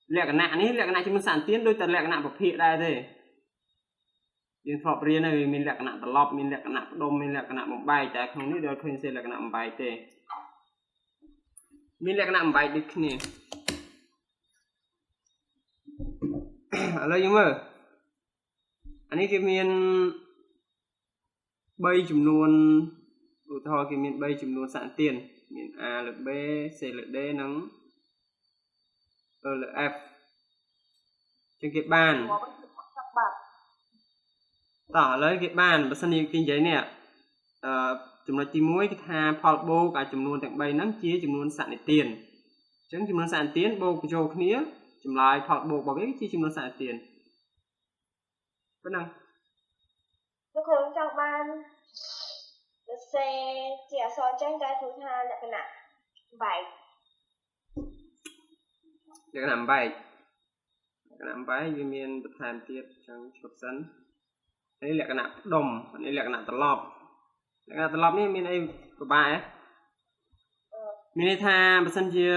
lẹ cái nạ ní lẹ cái nạ chúng mình sản tiến đôi tật lẹ cái nạ bậc hiện đây thế nhưng phọp riêng này mình lẹ cái nạ tật lọp mình lẹ cái nạ đôm mình lẹ cái nạ một bài trái không biết được khuyên xe lẹ cái nạ một bài thế mình lẹ cái nạ một bài đi nè ở đây nhưng mà anh ấy cái miền bay chùm luôn thôi cái miền bay chùm luôn sản tiền miền A là B C là D nắng E là F trên cái bàn tỏ lấy cái bàn và sân kinh giấy nè chúng nó chỉ muối cái tha phò bô cả chùm luôn tặng bay nắng chia chùm luôn sản tiền chứng chùm luôn sản tiền bô của châu khía chùm lại phò bô bảo biết chi chùm luôn sản tiền có năngทุกคนจากบ้านเซเจียซอแจ้งใจทุกทานขณะบ่ายเดี๋ยวนำใบวิเมียนประธานเทียบจังชดสันอันนี้แหละขนาดดมอันนี้แหละขนาดตลอบแหละขนาดตลอบนี่มีในกระบายมีในทางประสันเจีย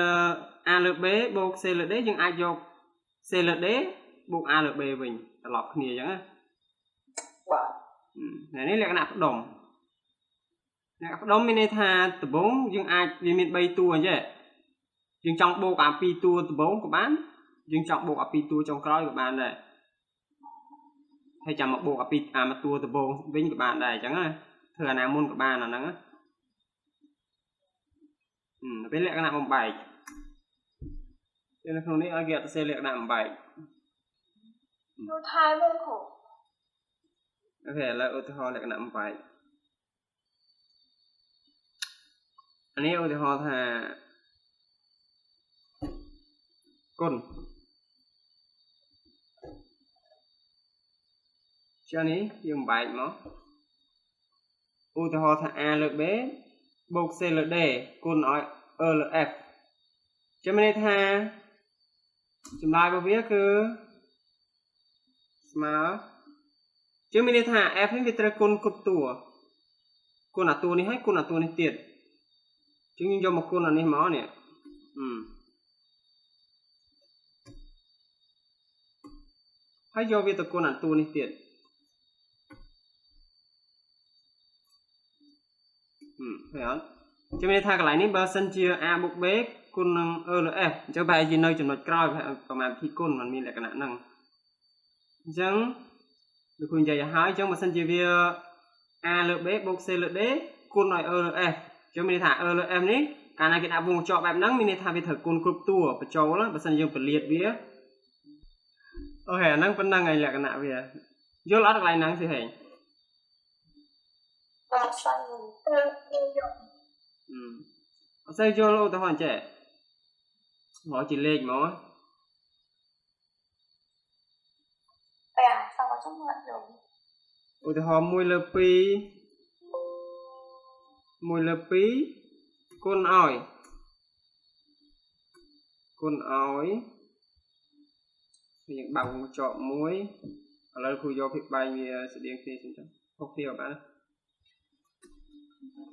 A lực B buộc C lực D nhưng ai dọc C lực D buộc A lực B bìnhตลอบគ្នាចឹងណានេះលក្ខណៈផ្ដុំមានន័យថាដំបូងយើងអាចវាមាន3តួអញ្ចឹងយើងចង់បូកអា2តួដំបូងក៏បានយើងចង់បូកអា2តួចុងក្រោយក៏បានដែរហើយចាំមកបូកអាមួយតួដំបូងវិញក៏បានដែរអញ្ចឹងណាធ្វើអាណាមុនក៏បានអាហ្នឹងណាពេលលក្ខណៈបំបែកនៅក្នុងនេះឲ្យគេអត់សេលក្ខណៈបំបែកดูท้ายเลยค่ะโอเคแล้วឧទាហរណ៍លក្ខណៈបំបែកอันนี้ឧទាហរណ៍ថាគុណជានេះយើងបំបែកមកឧទាហរណ៍ថា A លើក B បូក C លើក D គុណឲ្យ E លើក F ចាំមានន័យថាចម្លើយរបស់វាគឺស្មើchứ mình đi thả f đến cái côn cột tủa côn là tủa này hay côn là tủa này tiệt chứ nhưng do một côn là này máu nè hay do việc côn là tủa này tiệt phải không chứ mình đi thả cái này ní bao sân chia a buộc b côn e là f cho bài gì nơi chừng nó coi phải mà khi côn mình mình lại cái năng chẳng được khuyên dạy hỏi cho một sân chơi việc A lực B bốc C lực D côn nói E lực F cho mình thả E lực F ní cả này cái đạo vùng chọnបែប ហ្នឹង mình thả về thở côn cục tua và châu đó và sân dương phải liệt vía ok năng vẫn năng này là cái nào về vô lót lại năng thì hình xây vô lâu tao hoàn trẻ họ chỉ lên màឧទាហរណ៍1លើ2គុណឲ្យយើងបើកវងចប់មួយឥឡូវគ្រូយកភាពបែងវាស្តៀងគ្នាចឹងហុកគ្នាបាទ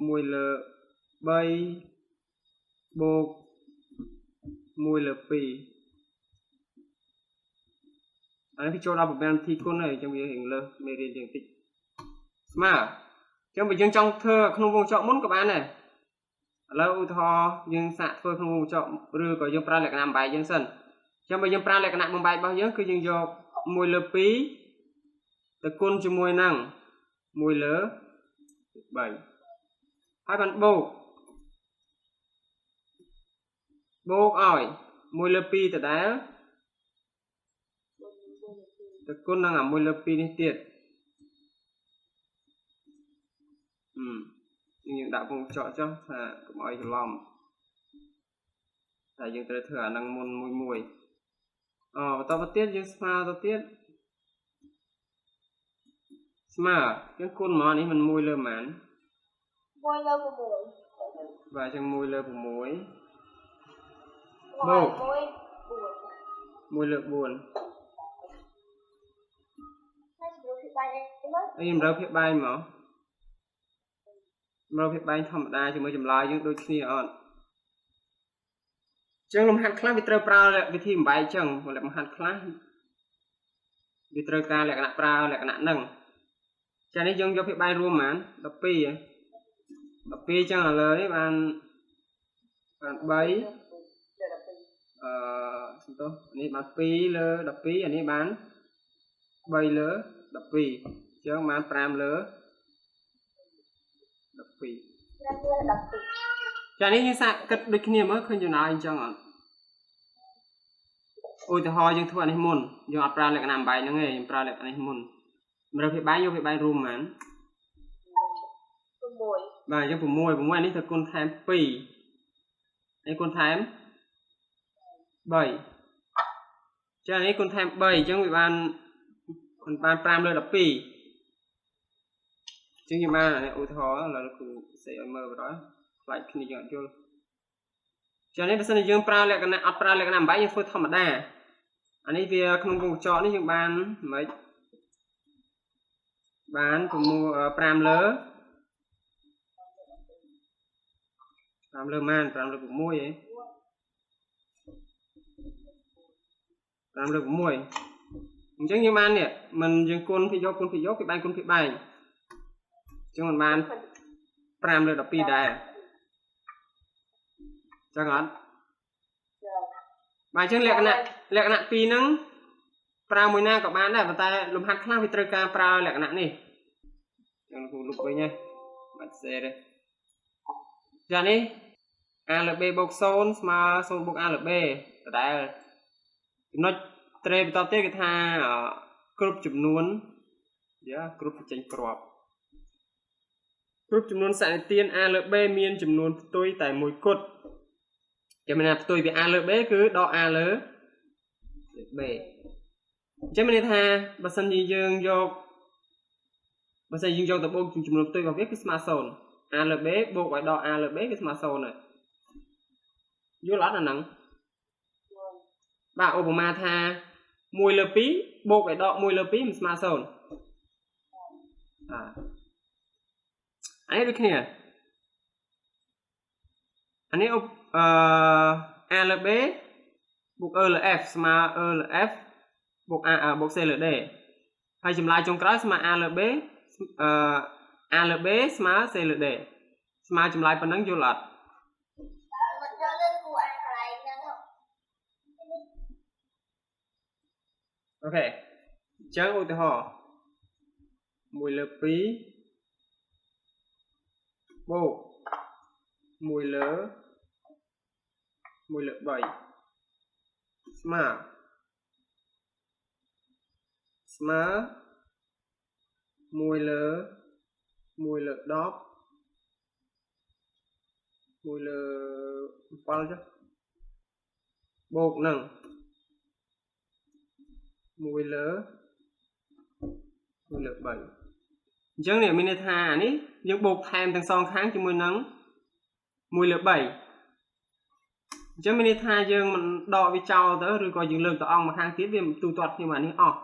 1លើ3បូក1លើ2อันนี้พี่โจเราแบบเป็นทีคนเลยจังมีเห็นเลยไม่เรียนอย่างติดมาจังไปยังจังเธอขนมวงเจาะมุ้นกับอันnàyแล้วอุทธรยังสะเธอขนมวงเจาะหรือก็ยังปลาเหล็กน้ำใบยังสั่นจังไปยังปลาเหล็กน้ำใบbao nhiêuคือยังโยกมวยเลือปีตะกุนจะมวยนั่งมวยเลือใบให้มันโบกอ่อยมวยเลือปีแต่ได้ตะกุนนั่งอ่ะมวยเลือปีนี่เตี้ยnhững đạo vùng chọn cho là cũng ai hiểu lòng tại những tới thừa năng môn mùi tao bắt tiết những smile tao tiết smile những con món ấy mình mùi lơ mán và trong mùi lơ của muối mùi lơ buồn em rau phía bay màเราเพียบใบธรรมดาจะมาจำลายยังโดยที่อ่อน ចឹងលំហាត់ខ្លះវាត្រូវប្រើវិធីបំបែកចឹងលំហាត់ខ្លះវាត្រូវការលក្ខណៈប្រើលក្ខណៈហ្នឹងចានេះយើងយកពីបាយរួមហ្មង12ចឹងឥឡូវនេះបាន3សំទោសនេះបាន2លើ12អានេះបាន3លើ12ចឹងបាន5លើ12ចានេះយើងសាកគិតដូចគ្នាមើលឃើញចំណាយអញ្ចឹងអត់ឧទាហរណ៍យើងធ្វើអានេះមុនយើងអត់ប្រើលក្ខណៈបំបែកហ្នឹងទេយើងប្រើលក្ខណៈនេះមុនមើលពីបាយយកពីបាយរួមហ្មង6បាទយើង6នេះទៅគុណថែម2នេះគុណថែម3ចានេះគុណថែម3អញ្ចឹងវាបាន5លើ12ចឹងយើងបានឧទាហរណ៍ឥឡូវគ្រូសេឲ្យមើលបន្តខ្លាចគ្នាយើងអត់យល់ចានេះបើសិនជាយើងប្រើលក្ខណៈអត់ប្រើលក្ខណៈបំបែកយើងធ្វើធម្មតាអានេះវាក្នុងវងកញ្ចក់នេះយើងបានមិនបាន5លើម៉ាន5លើ6ហ៎5លើ6អញ្ចឹងយើងបាននេះមិនយើងគុណពីយកពីបែងគុណពីបែងអញ្ចឹងมันបាន5លើ12ដែរចឹងអត់បាទអញ្ចឹងលក្ខណៈ2ហ្នឹងប្រើមួយណាក៏បានដែរប៉ុន្តែលំហាត់ខ្លះវាត្រូវការប្រើលក្ខណៈនេះចឹងគ្រូលុបវិញណាបាច់សេទេចានេះ a លើ b បូក0ស្មើ0បូក a លើ b ដដែលចំណុចត្រេបន្តទៀតគេថាគ្រប់ចំនួនគ្រប់បញ្ចេញគ្រាប់គ្រប់ចំនួនសក្តិទាន a លើ b មានចំនួនផ្ទុយតែមួយគត់ចាំមានផ្ទុយពី a លើ b គឺដក a លើ b អញ្ចឹងមានន័យថាបើសិនជាយើងយកទៅបូកចំនួនផ្ទុយរបស់វាគឺស្មើ0 a លើ b បូកឲ្យដក a លើ b គឺស្មើ0ហើយយល់អត់អាហ្នឹងបាទឧបមាថា1លើ2បូកឲ្យដក1លើ2មិនស្មើ0អានេះដូចគ្នាអានេះa លើ b បូក e លើ f ស្មើ e លើ f បូក a បូក c លើ d ហើយចម្លើយចុងក្រោយស្មើ a លើ b a លើ b ស្មើ c លើ d ស្មើចម្លើយប៉ុណ្ណឹងយល់អត់អូខេអញ្ចឹងឧទាហរណ៍1លើ2បូក1លើ3ស្មើ1លើ10 1លើ7ចុះបូកនឹង1លើ3អញ្ចឹងនេះមានន័យថាអានេះយើងបូកថែមទាំងសងខាងជាមួយនឹង1លើ3អញ្ចឹងមានន័យថាយើងមិនដកវាចោលទៅឬក៏យើងលើកទៅអង្គមកខាងទៀតវាទូទាត់គ្នាមកនេះអស់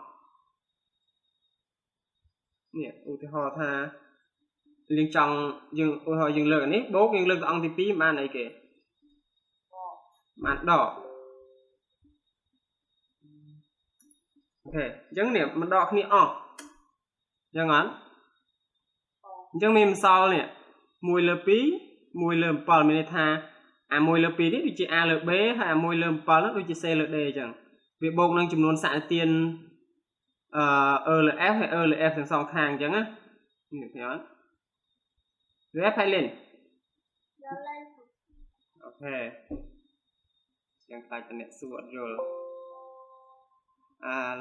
នេះឧទាហរណ៍ថាយើងចង់យើងឧទាហរណ៍យើងលើកអានេះបូកយើងលើកទៅអង្គទី2បានអីគេបានដកអូខេអញ្ចឹងនេះមិនដកគ្នាអស់អញ្ចឹងអត់អញ្ចឹងមានម្សល់នេះ1លើ2 1លើ7មានន័យថាអា1លើ2នេះដូចជា a លើ b ហើយអា1លើ7នោះដូចជា c លើ d អញ្ចឹងវាបូកនឹងចំនួនសក្តិទានe លើ f ហើយ e លើ f ទាំងសងខាងអញ្ចឹងណានេះឃើញអត់វាផៃលេនអូខេចឹងខ្លាចតអ្នកសួរអត់យល់ឥ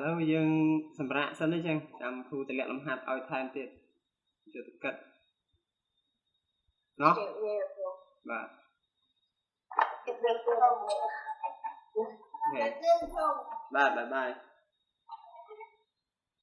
ឡូវយើងសម្រាប់សិនទេចឹងចាំគ្រូតម្លាក់លំហាត់ឲ្យថែមទៀតយកទៅគិតណោះបាទបាទបាយ